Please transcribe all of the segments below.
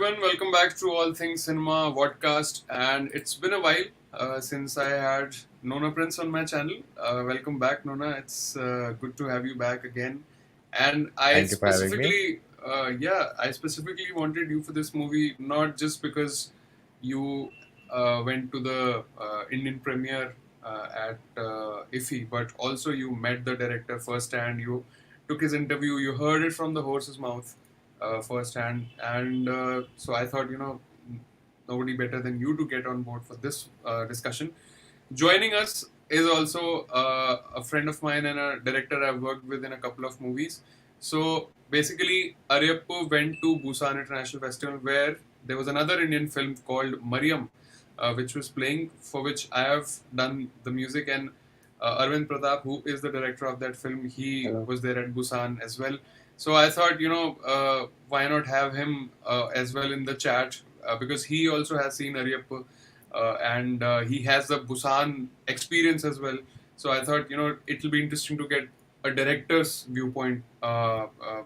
everyone, welcome back to All Things Cinema podcast. And it's been a while since I had Nona Prince on my channel. Welcome back, Nona. It's good to have you back again. And Thank you for having me. I specifically wanted you for this movie, not just because you went to the Indian premiere at IFI, but also you met the director firsthand. You took his interview, you heard it from the horse's mouth firsthand. And so I thought, nobody better than you to get on board for this discussion. Joining us is also a friend of mine and a director I've worked with in a couple of movies. So basically, Ariyippu went to Busan International Festival where there was another Indian film called Mariam, which was playing, for which I have done the music. And Arvind Pratap, who is the director of that film, he Hello. was there at Busan as well. So I thought, why not have him as well in the chat because he also has seen Ariyappa and he has the Busan experience as well. So I thought, it'll be interesting to get a director's viewpoint,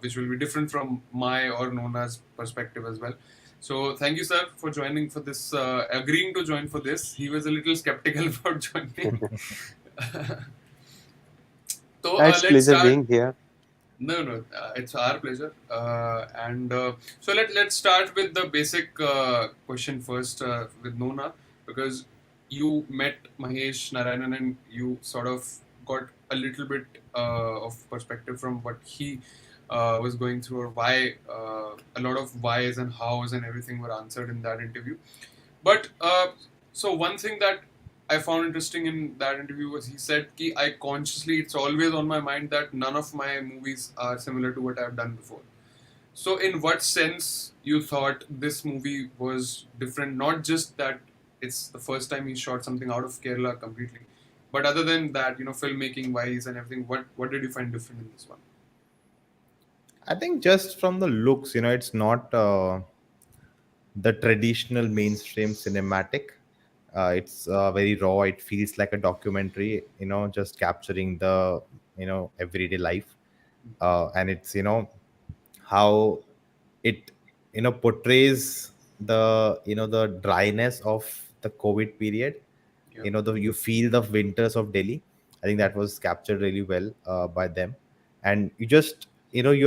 which will be different from my or Nona's perspective as well. So thank you, sir, for joining for this, agreeing to join for this. He was a little skeptical about joining. So It's let's pleasure start. being here. No, it's our pleasure. And so let's start with the basic question first with Nona, because you met Mahesh Narayanan and you sort of got a little bit of perspective from what he was going through, or why a lot of whys and hows and everything were answered in that interview. But so one thing that I found interesting in that interview was he said ki I consciously, it's always on my mind that none of my movies are similar to what I've done before. So in what sense you thought this movie was different? Not just that it's the first time he shot something out of Kerala completely, but other than that, filmmaking wise and everything, what did you find different in this one? I think just from the looks, it's not the traditional mainstream cinematic. It's very raw. It feels like a documentary, just capturing the, everyday life. And it's, how it, portrays the, the dryness of the COVID period. Yeah. You feel the winters of Delhi. I think that was captured really well by them. And you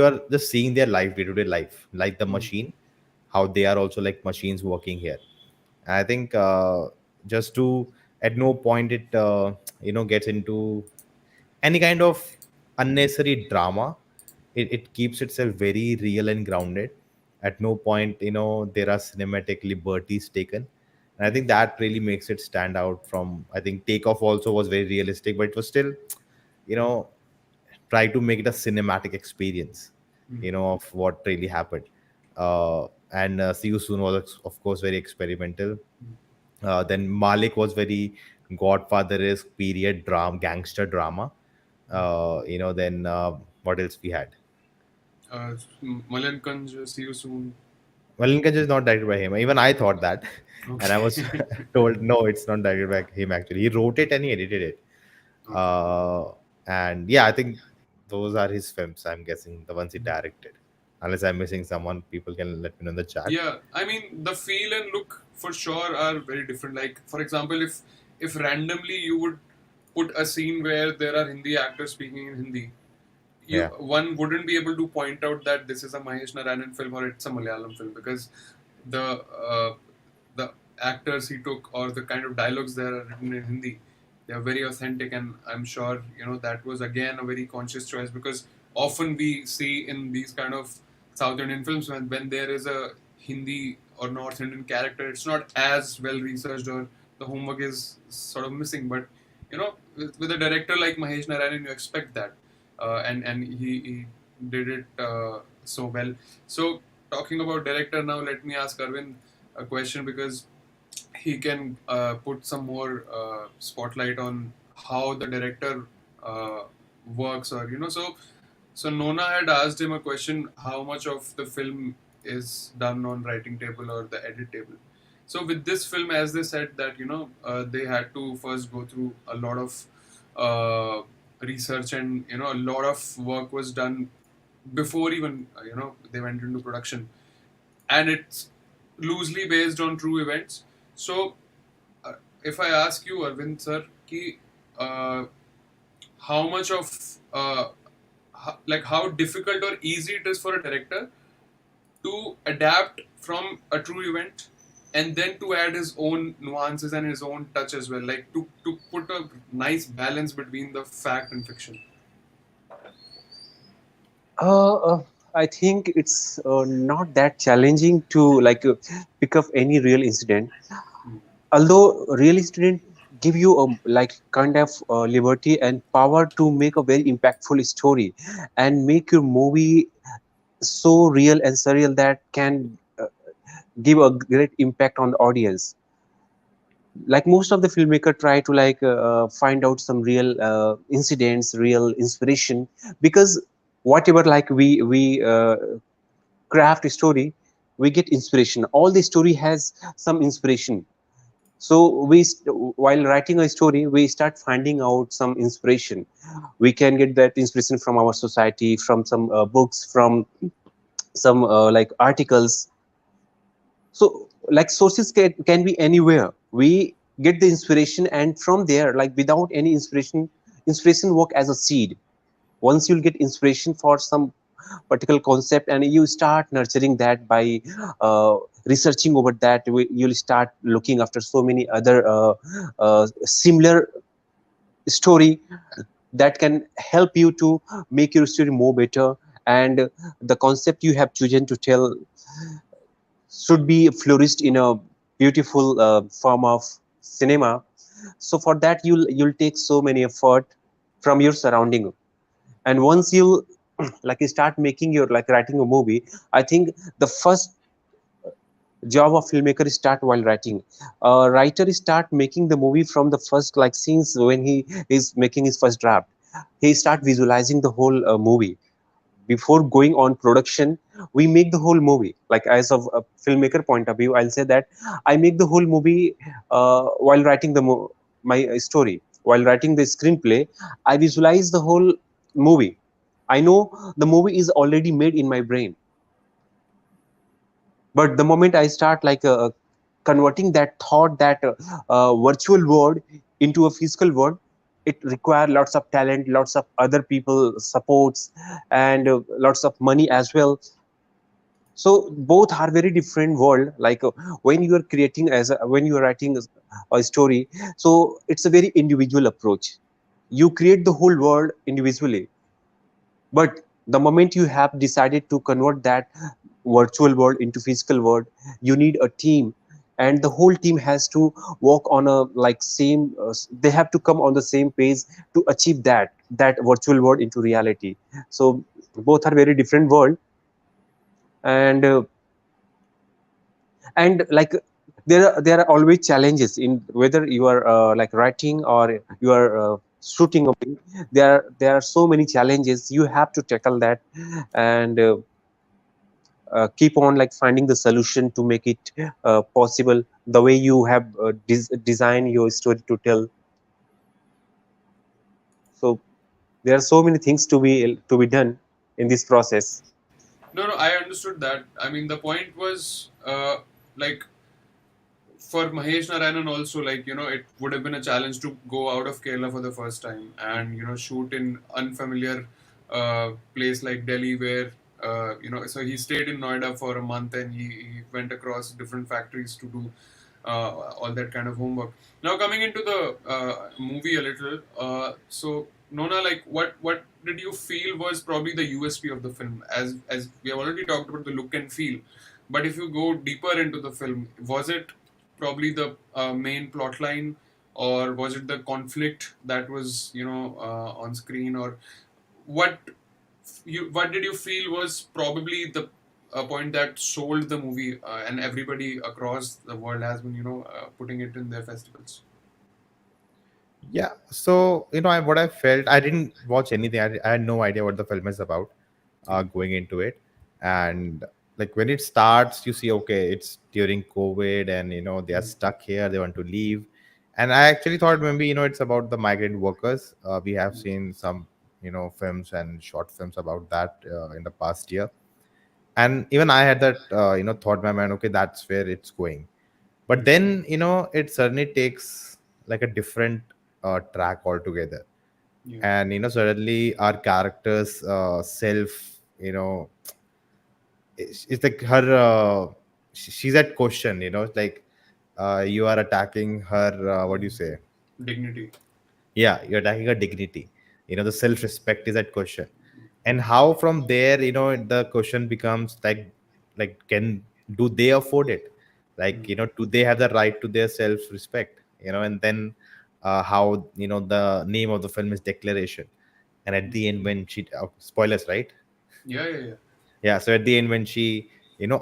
are just seeing their life, day-to-day life, like the Mm. machine, how they are also like machines working here. And I think just to at no point it gets into any kind of unnecessary drama. It keeps itself very real and grounded. At no point there are cinematic liberties taken, and I think that really makes it stand out. From, I think Takeoff also was very realistic, but it was still you know try to make it a cinematic experience Mm. of what really happened. And See You Soon was of course very experimental. Then Malik was very Godfather-esque period drama, gangster drama. Then what else we had? Malankanj, see you soon. Valenkanj is not directed by him. Even I thought that, and I was Okay. told no, it's not directed by him. Actually, he wrote it and he edited it. Okay. And yeah, I think those are his films. I'm guessing the ones he directed. Unless I'm missing someone, people can let me know in the chat. Yeah, I mean the feel and look for sure are very different. Like for example, if randomly you would put a scene where there are Hindi actors speaking in Hindi, you Yeah, one wouldn't be able to point out that this is a Mahesh Narayanan film or it's a Malayalam film because the uh, the actors he took or the kind of dialogues that are written in Hindi, they are very authentic, and I'm sure that was again a very conscious choice because often we see in these kind of South Indian films when there is a Hindi or North Indian character, it's not as well researched or the homework is sort of missing. But with a director like Mahesh Narayanan, you expect that, and he did it so well. So talking about director now, let me ask Arvind a question because he can put some more spotlight on how the director uh, works, or so Nona had asked him a question: how much of the film is done on writing table or the edit table? So with this film, as they said that they had to first go through a lot of uh, research, and a lot of work was done before even they went into production, and it's loosely based on true events. So, uh, if I ask you, Arvind sir, ki, uh, how much of like how difficult or easy it is for a director to adapt from a true event and then to add his own nuances and his own touch as well, like to put a nice balance between the fact and fiction. Uh, uh, I think it's not that challenging to pick up any real incident. Hmm. Although real incident give you a like kind of liberty and power to make a very impactful story and make your movie so real and surreal that can give a great impact on the audience. Like most of the filmmaker try to find out some real incidents, real inspiration, because whatever craft a story, we get inspiration. All the story has some inspiration. So while writing a story, we start finding out some inspiration. We can get that inspiration from our society, from some books, from some articles. So like sources can be anywhere. We get the inspiration, and from there, like without any inspiration, inspiration work as a seed. Once you'll get inspiration for some particular concept, and you start nurturing that by researching over that, you'll start looking after so many other similar story that can help you to make your story more better. And the concept you have chosen to tell should be flourished in a beautiful form of cinema. So for that, you'll take so many effort from your surrounding. And once you like you start making your like writing a movie, I think the first job of filmmaker is start while writing. Writer start making the movie from the first like scenes. When he is making his first draft, he start visualizing the whole movie. Before going on production, we make the whole movie. Like as of a filmmaker point of view, I'll say that I make the whole movie while writing my story. While writing the screenplay, I visualize the whole movie. I know the movie is already made in my brain, but the moment I start converting that thought, that virtual world into a physical world, it requires lots of talent, lots of other people supports, and lots of money as well. So both are very different world. When you are creating when you are writing a story, so it's a very individual approach. You create the whole world individually, but the moment you have decided to convert that virtual world into physical world, you need a team, and the whole team has to work on a like same they have to come on the same page to achieve that virtual world into reality. So both are very different world. And there are always challenges in whether you are writing or you are shooting a movie. There are so many challenges you have to tackle that, and keep on like finding the solution to make it possible the way you have designed your story to tell. So there are so many things to be done in this process. No, no, I understood that. I mean, the point was like for Mahesh Narayanan also, like, it would have been a challenge to go out of Kerala for the first time and, shoot in unfamiliar place like Delhi where, so he stayed in Noida for a month and he went across different factories to do all that kind of homework. Now, coming into the movie a little, so Nona, like, what did you feel was probably the USP of the film? As we have already talked about the look and feel, but if you go deeper into the film, was it probably the main plot line, or was it the conflict that was on screen, or what what did you feel was probably the point that sold the movie, and everybody across the world has been putting it in their festivals? Yeah. So, what I felt, I didn't watch anything. I had no idea what the film is about Mm. going into it. And like when it starts, you see, okay, it's during COVID and, they are Mm. stuck here, they want to leave. And I actually thought maybe, it's about the migrant workers. We have seen some, films and short films about that in the past year. And even I had that thought in my mind, okay, that's where it's going. But Mm. then it certainly takes like a different track altogether. Yeah. And suddenly our character's self, it's like her she's at question, it's like you are attacking her, what do you say, Dignity. yeah, you're attacking her dignity. The self-respect is at question. And how from there, the question becomes like can do they afford it? Like, Mm. do they have the right to their self-respect? And then how, the name of the film is Declaration. And at the end, when she spoilers, right? Yeah, yeah, yeah. Yeah, so at the end, when she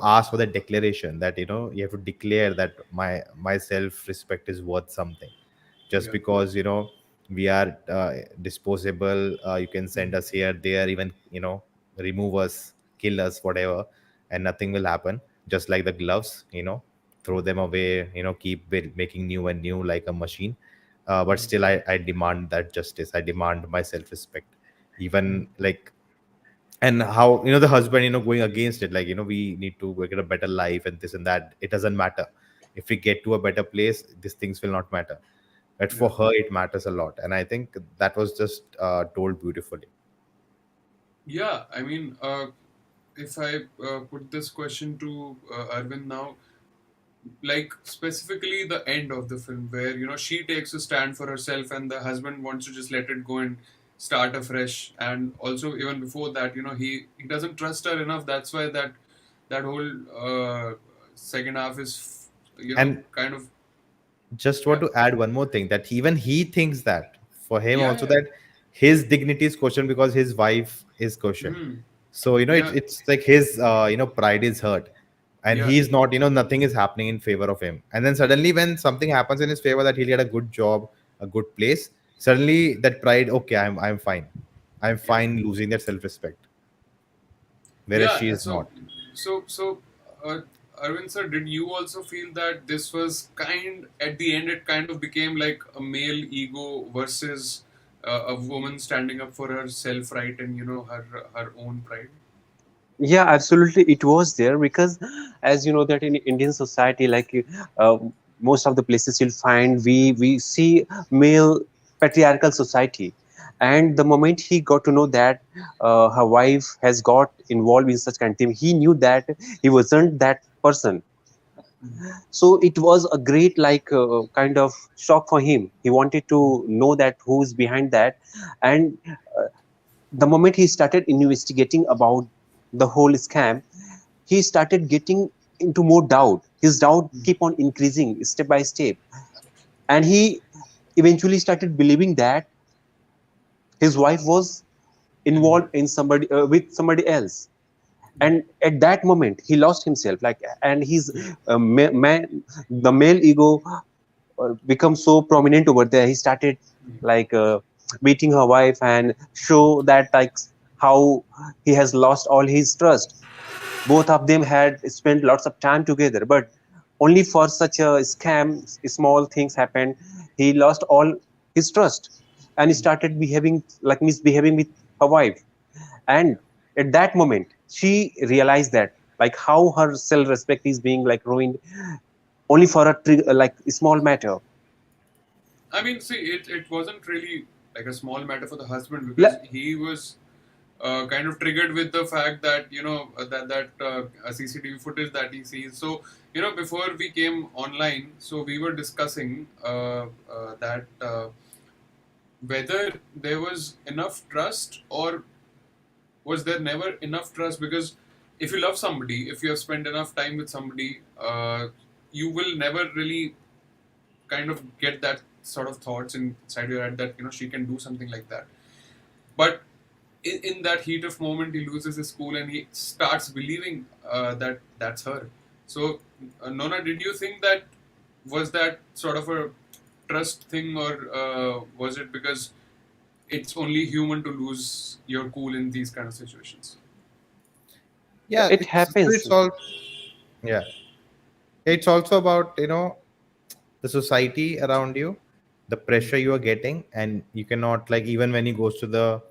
asks for the declaration, that you have to declare that my self respect is worth something. Just Yeah. because we are disposable, you can Mm. send us here, there, even remove us, kill us, whatever, and nothing will happen. Just like the gloves, throw them away, keep making new and new like a machine. But Mm. still, I demand that justice, I demand my self respect. Mm. Even like, and how the husband going against it, like we need to get a better life and this and that. It doesn't matter. If we get to a better place, these things will not matter. But for Yeah. her it matters a lot, and I think that was just told beautifully. Yeah. I mean, if I put this question to Arvind now, like specifically the end of the film where she takes a stand for herself and the husband wants to just let it go and start afresh, and also even before that he doesn't trust her enough. That's why that whole second half is And kind of. just want Yeah, to add one more thing, that even he thinks that for him yeah, also, yeah. that his dignity is questioned because his wife is questioned. Hmm. So Yeah, it's like his pride is hurt, and yeah, he's not, nothing is happening in favor of him. And then suddenly when something happens in his favor, that he'll get a good job, a good place, suddenly that pride, okay, I'm fine, I'm yeah. fine losing that self-respect, whereas Yeah, she is so not. so uh, Arvind sir, did you also feel that this was kind at the end? It kind of became like a male ego versus a woman standing up for herself, right, and her own pride. Yeah, absolutely, it was there because, as you know, that in Indian society, like uh, most of the places you'll find, we see male patriarchal society. And the moment he got to know that her wife has got involved in such kind of thing, he knew that he wasn't that person. Mm. So it was a great, like kind of shock for him. He wanted Mm. to know that who is behind that. And the moment he started investigating about the whole scam, he started getting into more doubt. His doubt Mm. keep on increasing step by step, and he eventually started believing that his wife was involved Involved. in somebody with somebody else. And at that moment he lost himself, like, and his Yeah. the male ego become so prominent over there. He started Mm. like beating her wife and show that, like, how he has lost all his trust. Both of them had spent lots of time together, but only for such a scam, small things happened. He lost all his trust, and he Mm. started behaving like misbehaving with her wife. And at that moment she realized that, like, how her self-respect is being like ruined only for a like small matter. I mean, see, it wasn't really like a small matter for the husband because Le- he was kind of triggered with the fact that that CCTV footage that he sees. So before we came online, so we were discussing that whether there was enough trust or was there never enough trust, because if you love somebody, if you have spent enough time with somebody, you will never really kind of get that sort of thoughts inside your head that she can do something like that. But in that heat of moment, he loses his cool and he starts believing that that's her. So, Nona, did you think that was that sort of a trust thing, or was it because it's only human to lose your cool in these kind of situations? Yeah, it it's so happens. it's all, yeah, it's also about the society around you, the Mm. pressure you are getting. And you cannot, like, even when he goes to the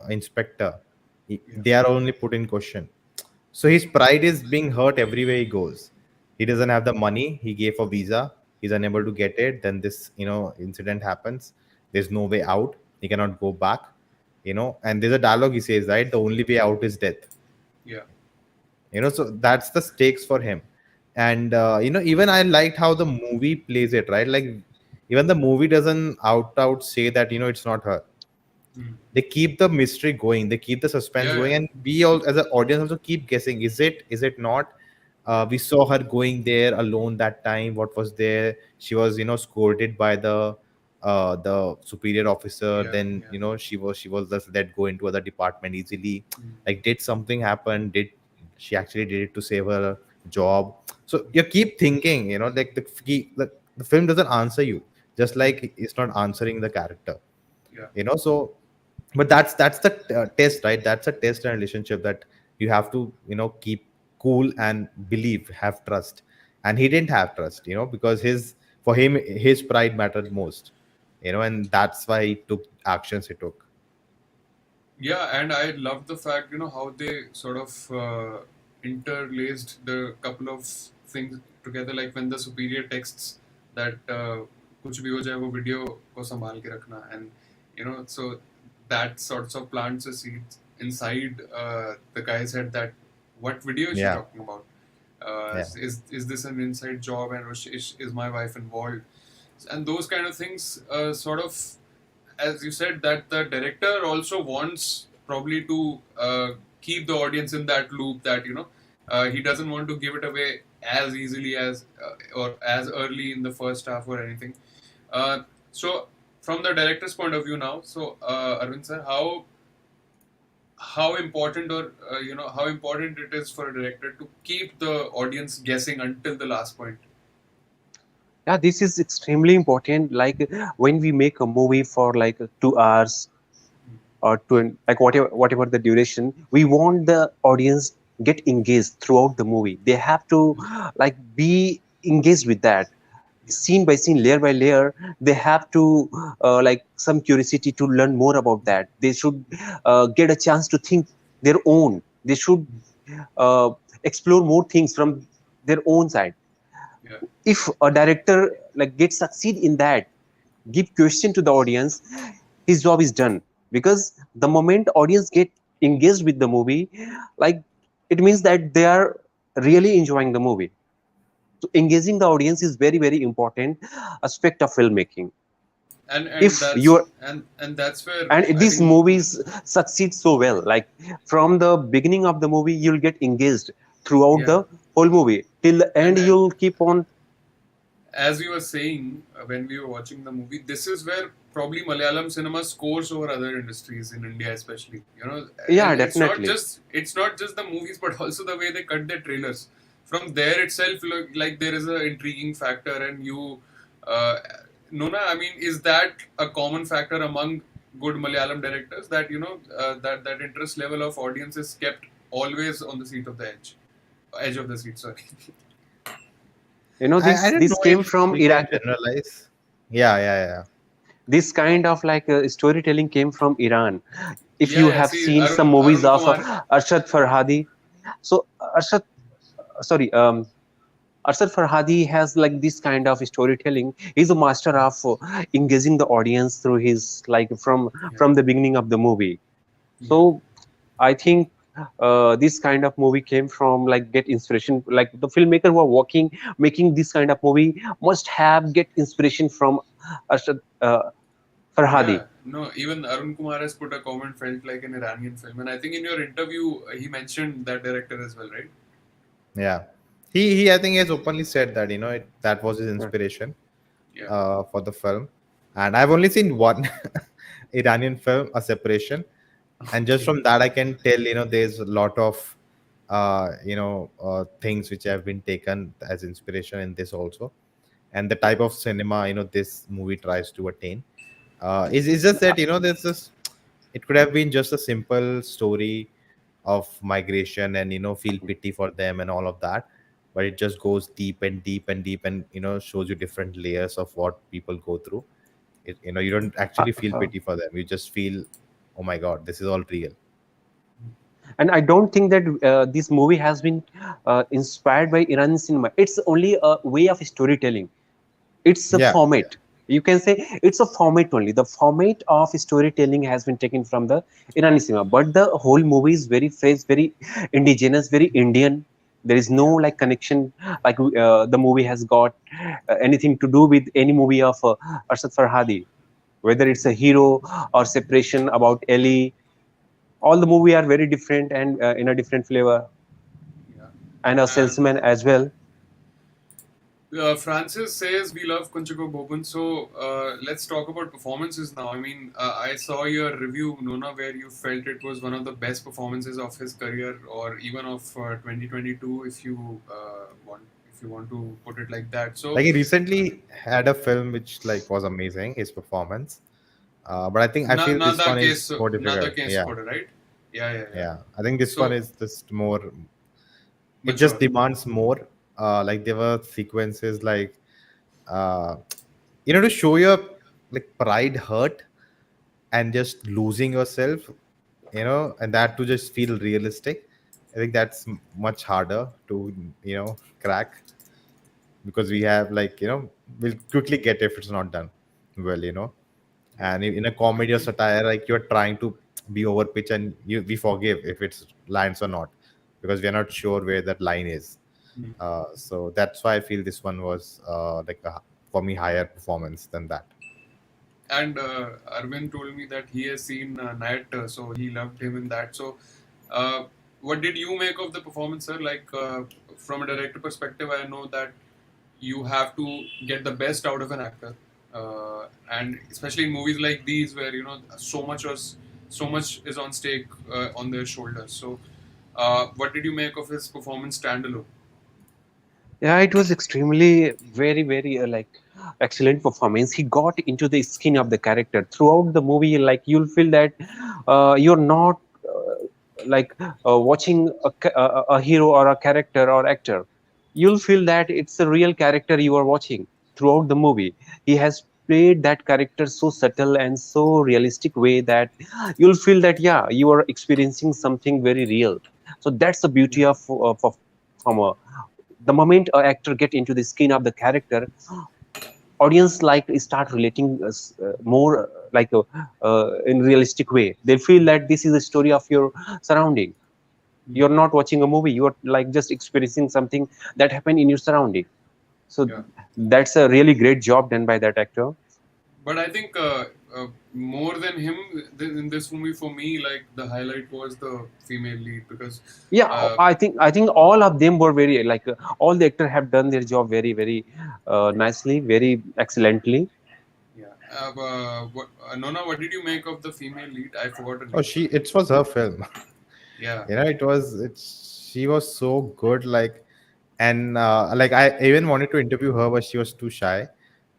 inspector, Yeah. they are only put in question. So his pride is being hurt everywhere he goes. He doesn't have the money. He gave a visa. He's unable to get it. Then this, incident happens. There's no way out. He cannot go back. And there's a dialogue he says, right? The only way out is death. Yeah. So that's the stakes for him. And even I liked how the movie plays it, right? Like, even the movie doesn't out say that it's not her. Mm. They keep the mystery going, they keep the suspense Yeah, going, yeah. and we all as an audience also keep guessing, is it not? We saw her going there alone that time. What was there? She was scolded by the superior officer. Yeah, Then yeah. she was just let go into other department easily. Mm. Like, did something happen? Did she actually did it to save her job? So you keep thinking, like the film doesn't answer you, just Mm. like it's not answering the character. Yeah. So, but that's the test, right? That's a test and relationship that you have to keep cool and believe, have trust. And he didn't have trust, because for him his pride mattered most, and that's why he took actions he took. Yeah, and I love the fact, how they sort of interlaced the couple of things together. Like when the superior texts that कुछ भी हो जाए वो video को संभाल के रखना, and so that sorts of plants a seed inside the guy's head that what video is she Yeah, talking about? yeah, Is this an inside job, and is my wife involved? And those kind of things sort of, as you said, that the director also wants probably to keep the audience in that loop, that he doesn't want to give it away as easily as or as early in the first half or anything. So from the director's point of view now, so Arvind sir, how important, or how important it is for a director to keep the audience guessing until the last point. Yeah, this is extremely important. Like when we make a movie for like 2 hours or like whatever the duration, we want the audience get engaged throughout the movie. They have to like be engaged with that Yeah, scene by scene, layer by layer. They have to like some curiosity to learn more about that. They should get a chance to think their own. They should uh, explore more things from their own side. yeah, If a director like gets succeed in that, give question to the audience, his job is done. Because the moment audience get engaged with the movie, like it means that they are really enjoying the movie. So engaging the audience is very very important aspect of filmmaking. and If you're that's where and I these think. movies succeed so well, like from the beginning of the movie you'll get engaged throughout Yeah, the whole movie till the end, and you'll keep on. as we were saying when we were watching the movie, this is where probably Malayalam cinema scores over other industries in India, especially. Yeah, And definitely. it's not just the movies, but also the way they cut their trailers. From there itself, look like there is a intriguing factor, and you, uh, Nona. I mean, is that a common factor among good Malayalam directors, that that interest level of audience is kept always on the seat of the edge of the seat? Sorry. I don't This know came if from we can Iraq. generalize. Yeah, yeah, yeah. This kind of like storytelling came from Iran. If Yeah, you yeah. have See, seen some movies Arun of Kumar. Arshad Farhadi, so Arshad, sorry, Arshad Farhadi has like this kind of storytelling. He's a master of engaging the audience through his like Yeah. from the beginning of the movie. Yeah. So I think this kind of movie came from like get inspiration. Like the filmmaker who are working making this kind of movie must have get inspiration from Arshad Farhadi. Yeah, no, even Arun Kumar has put a comment, felt like an Iranian film. And I think in your interview, he mentioned that director as well, right? Yeah, he I think he has openly said that that was his Uh, inspiration Yeah. for the film. And I've only seen one Iranian film, A Separation, and just Okay. from that I can tell there's a lot of things which have been taken as inspiration in this also, and the type of cinema this movie tries to attain. Is just that there's this, it could have been just a simple story of migration and feel pity for them and all of that, but it just goes deep and deep and deep, and shows you different layers of what people go through. You don't uh, actually feel uh, pity for them, you just feel, oh my god, this is all real. And I don't think that this movie has been inspired by Iranian cinema. It's only a way of storytelling. It's a Yeah, format. You can say it's a format only. The format of storytelling has been taken from the Iranian cinema, but the whole movie is very fresh, very indigenous, very Indian. There is no Yeah. like connection like the movie has got anything to do with any movie of Arshad Farhadi, whether it's a hero or separation about Ellie. All the movie are very different and in a different flavor, Yeah. and a And salesman as well. Francis says we love Kunchako Bobun. So let's talk about performances now. I mean, I saw your review, Nona, where you felt it was one of the best performances of his career, or even of 2022, if you want to put it like that. So like he recently had a film which like was amazing, his performance. But I think I feel this Nada one is case, more Nada difficult. case Yeah, code, right? Yeah, yeah, yeah. yeah. I think this one So is just more. It just mature. demands more. Like there were sequences like, uh, to show your like pride hurt and just losing yourself, and that to just feel realistic. I think that's much harder to crack, because we have like we'll quickly get if it's not done well. Yeah. And in a comedy or satire, like you're trying to be over pitch, and we forgive if it's lands or not, because we're not sure where that line is. So that's why I feel this one was like for me higher performance than that. And Arvind told me that he has seen Nat, so he loved him in that. So, uh, what did you make of the performance, sir? Like, from a director perspective, I know that you have to get the best out of an actor, and especially in movies like these, where so much is on stake on their shoulders. So, what did you make of his performance standalone? Yeah, it was extremely very very like excellent performance. He got into the skin of the character throughout the movie. Like you'll feel that you're not like watching a hero or a character or actor. You'll feel that it's a real character you are watching throughout the movie. He has played that character so subtle and so realistic way that you'll feel that yeah, you are experiencing something very real. So that's the beauty of performer. The moment a actor get into the skin of the character, audience like start relating more in realistic way. They feel that this is a story of your surrounding. You're not watching a movie, you're like just experiencing something that happened in your surrounding. So Yeah. that's a really great job done by that actor. But I think more than him in this movie, for me, like the highlight was the female lead because Yeah, uh, I think all of them were very like all the actor have done their job very very nicely, very excellently. yeah. Nona, what did you make of the female lead? I forgot her Oh, name. she it was her film. Yeah. She was so good, like, and like I even wanted to interview her, but she was too shy.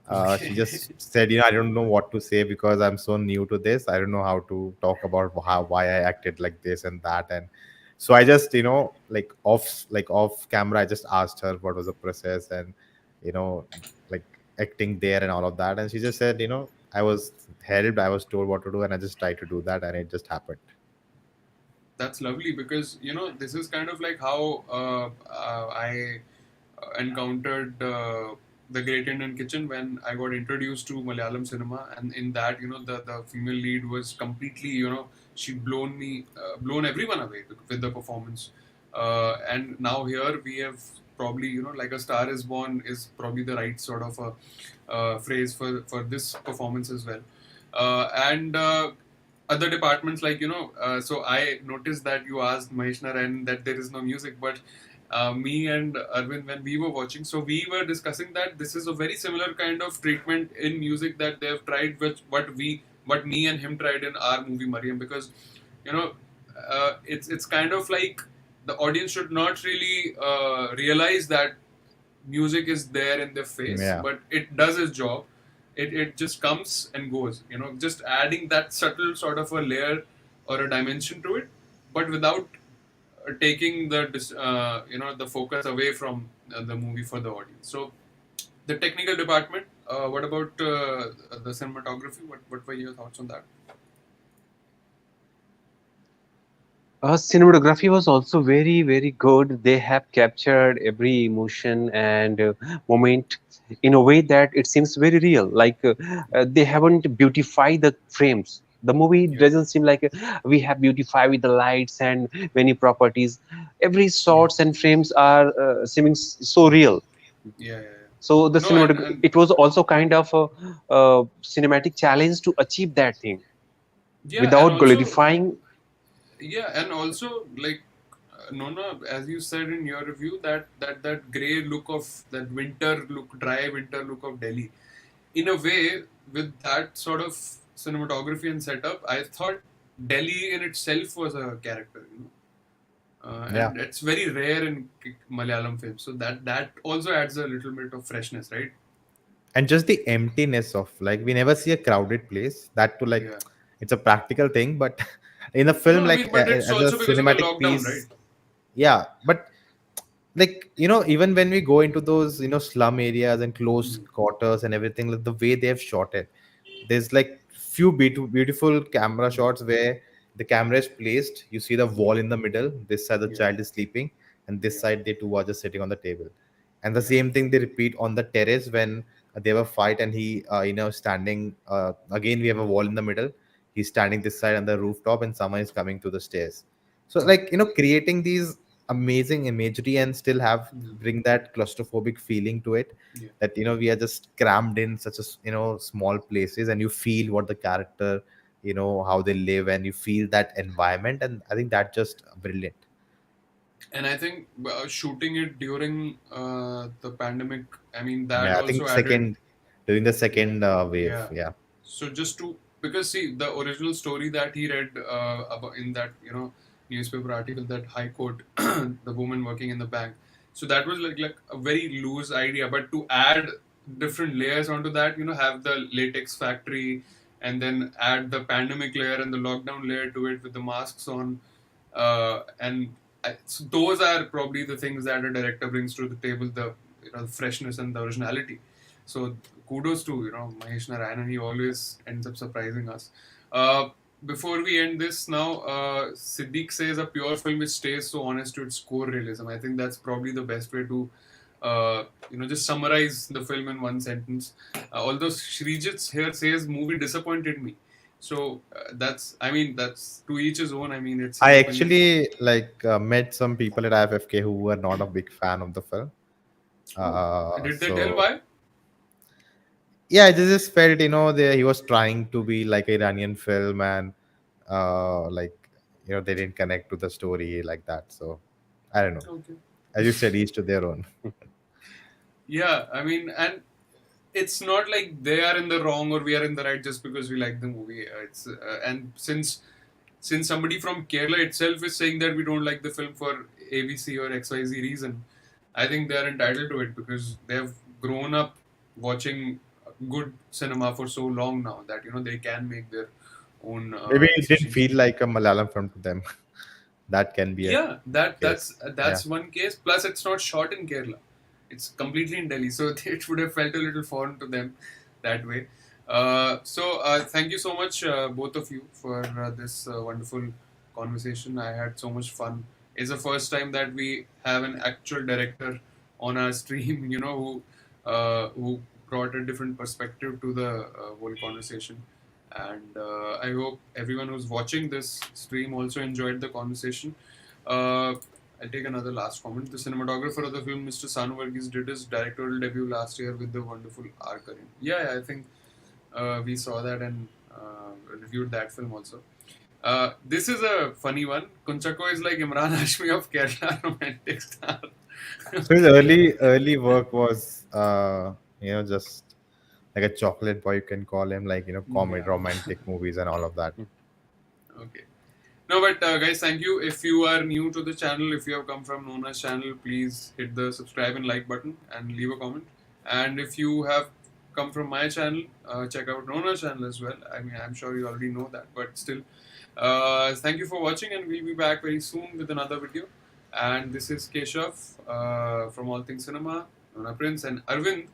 She Okay. just said, I don't know what to say because I'm so new to this. I don't know how to talk about why I acted like this and that. And so I just, like off camera, I just asked her what was the process, and you know like acting there and all of that. And she just said, I was helped, I was told what to do, and I just tried to do that, and it just happened. That's lovely because this is kind of like how I encountered the Great Indian Kitchen when I got introduced to Malayalam cinema, and in that, the female lead was completely, she blown everyone away with the performance. And now here we have probably, like a star is born is probably the right sort of a phrase for this performance as well. And other departments, like so I noticed that you asked Mahesh Narayan that there is no music, but me and Arvind, when we were watching, so we were discussing that this is a very similar kind of treatment in music that they have tried with what me and him tried in our movie Mariam, because you know it's kind of like the audience should not really realize that music is there in their face, Yeah. but it does its job. It just comes and goes, just adding that subtle sort of a layer or a dimension to it, but without taking the focus away from the movie for the audience. So the technical department, what about the cinematography? What were your thoughts on that? Cinematography was also very, very good. They have captured every emotion and moment in a way that it seems very real. They haven't beautified the frames. The movie Yeah, doesn't seem like we have beautified with the lights and many properties. Every yeah, shots and frames are seeming so real. yeah, yeah, yeah. So the No, cinematography, it was also kind of a cinematic challenge to achieve that thing yeah, and without also glorifying. yeah, and also like Nona, as you said in your review, that gray look of that winter look, dry winter look of Delhi. In a way, with that sort of cinematography and setup, I thought Delhi in itself was a character, Yeah. and it's very rare in Malayalam films. So that also adds a little bit of freshness, right? And just the emptiness of, like, we never see a crowded place, that to, like, Yeah. it's a practical thing, but in a No, film, I like, mean, but it's as a also because of the cinematic lockdown, right? piece. Yeah, but like, even when we go into those, slum areas and close Mm. quarters and everything, like the way they have shot it, there's like few beautiful camera Mm. shots where the camera is placed, you see the wall in the middle, this side the Yeah, child is sleeping, and this yeah, side they two are just sitting on the table. And the yeah, same thing they repeat on the terrace when they have a fight, and he standing, again we have a wall in the middle, he's standing this side on the rooftop, and someone is coming to the stairs. So, yeah, like, creating these amazing imagery and still have mm. bring that claustrophobic feeling to it, Yeah. that we are just crammed in such a small places, and you feel what the character, how they live, and you feel that environment, and I think that just brilliant. And I think shooting it during the pandemic, I mean, that Yeah, I also think added. second during the Yeah, second wave. yeah. Yeah. So just to because see the original story that he read about in that newspaper article, that high court, the woman working in the bank. So that was like a very loose idea, but to add different layers onto that, have the latex factory, and then add the pandemic layer and the lockdown layer to it with the masks on, and so those are probably the things that a director brings to the table, the the freshness and the originality. So kudos to Mahesh Narayanan. He always ends up surprising us. Uh, Before we end this now, Siddiq says a pure film which stays so honest to its core realism. I think that's probably the best way to just summarize the film in one sentence. Although Srijit here says movie disappointed me. So I mean, that's to each his own. I mean, it's his I opinion. actually, like, met some people at IFFK who were not a big fan of the film. Oh, did they tell So why? yeah, I just felt, he was trying to be like an Iranian film, and like, they didn't connect to the story like that. So I don't know. Okay. As you said, each to their own. Yeah, I mean, and it's not like they are in the wrong or we are in the right just because we like the movie. It's and since somebody from Kerala itself is saying that we don't like the film for ABC or XYZ reason, I think they are entitled to it because they have grown up watching good cinema for so long now that they can make their own Maybe it didn't decisions. feel like a Malayalam film to them. That can be a Yeah, that case. that's Yeah. that's one case. Plus, it's not shot in Kerala; it's completely in Delhi, so it would have felt a little foreign to them that way. Thank you so much, both of you, for this wonderful conversation. I had so much fun. It's the first time that we have an actual director on our stream, who brought a different perspective to the whole conversation. And I hope everyone who's watching this stream also enjoyed the conversation. Uh, I'll take another last comment. The cinematographer of the film, Mr. Sanu Varghese, did his directorial debut last year with the wonderful R. Karim. Yeah, I think we saw that and reviewed that film also. This is a funny one. Kunchako is like Imran Hashmi of Kerala romantic star. So his early work was, just like a chocolate boy, you can call him, like, comedy, Yeah. romantic movies and all of that. Okay. No, but guys, thank you. If you are new to the channel, if you have come from Nona's channel, please hit the subscribe and like button and leave a comment. And if you have come from my channel, check out Nona's channel as well. I mean, I'm sure you already know that, but still, thank you for watching, and we'll be back very soon with another video. And this is Keshav from All Things Cinema, Nona Prince, and Arvind.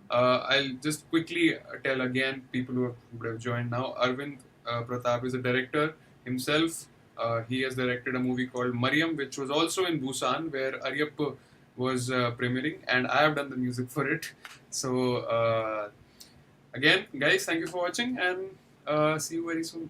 I'll just quickly tell again people who would have joined now. Arvind Pratap is a director himself, He has directed a movie called Mariam, which was also in Busan, where Ariyippu was premiering, and I have done the music for it. So again, guys, thank you for watching, and see you very soon.